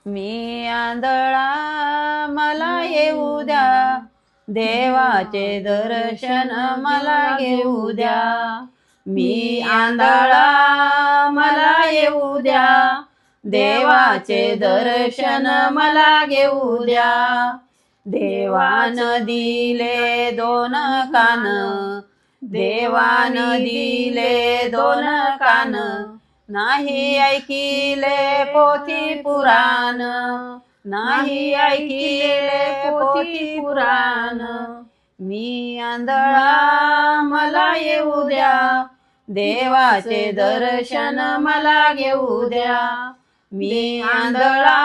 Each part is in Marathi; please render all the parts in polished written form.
मी आंधळा मला येऊ द्या, देवाचे दर्शन मला घेऊ द्या. मी आंधळा मला येऊ द्या, देवाचे दर्शन मला घेऊ द्या. देवान दिले दोन कान, देवान दिले दोन कान, नाही ऐकिले पोथी पुराण, नाही ऐकिले पोथी पुराण. मी आंधळा मला येऊ द्या, देवाचे दर्शन मला घेऊ द्या. मी आंधळा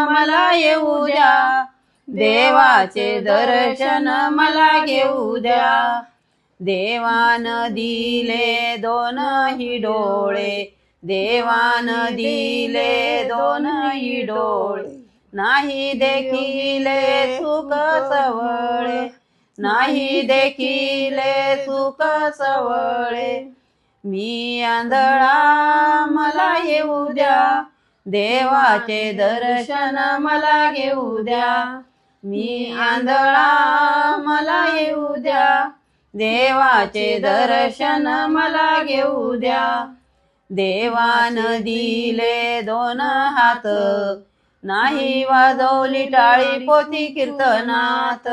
मला येऊ द्या, देवाचे दर्शन मला घेऊ द्या. देवान दिले दोनही डोळे, देवान दिले दोनही डोळे, नाही देखिले सुख सवळे, नाही देखिले सुख सवळे. मी आंधळा मला येऊ द्या, देवाचे दर्शन मला घेऊ द्या. मी आंधळा मला येऊ द्या, देवाचे दर्शन मला घेऊ द्या. देवान दिले दोन हात, नाही वाजवली टाळी पोथी कीर्तनात.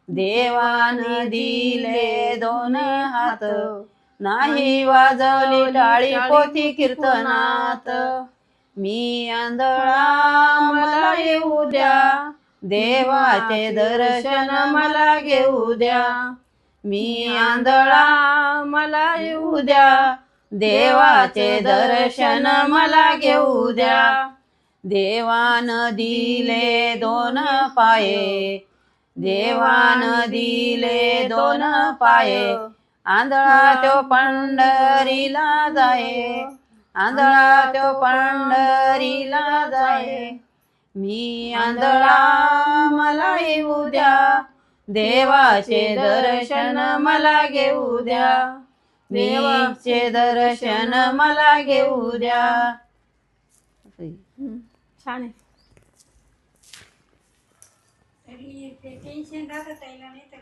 देवान दिले दोन हात, नाही वाजवली टाळी पोथी कीर्तनात. मी आंधळा मला येऊ द्या, देवाचे दर्शन मला घेऊ द्या. मी आंधळा मला येऊ द्या, देवाचे दर्शन मला घेऊ द्या. देवान दिले दोन पाये, देवान दिले दोन पाये, आंधळा तो पंढरीला जाये, आंधळा तो पंढरीला जाये. मी आंधळा मला येऊ द्या, देवाचे दर्शन मला घेऊ द्या. देवाचे दर्शन मला घेऊ द्या. छान आहे. टेन्शन राहत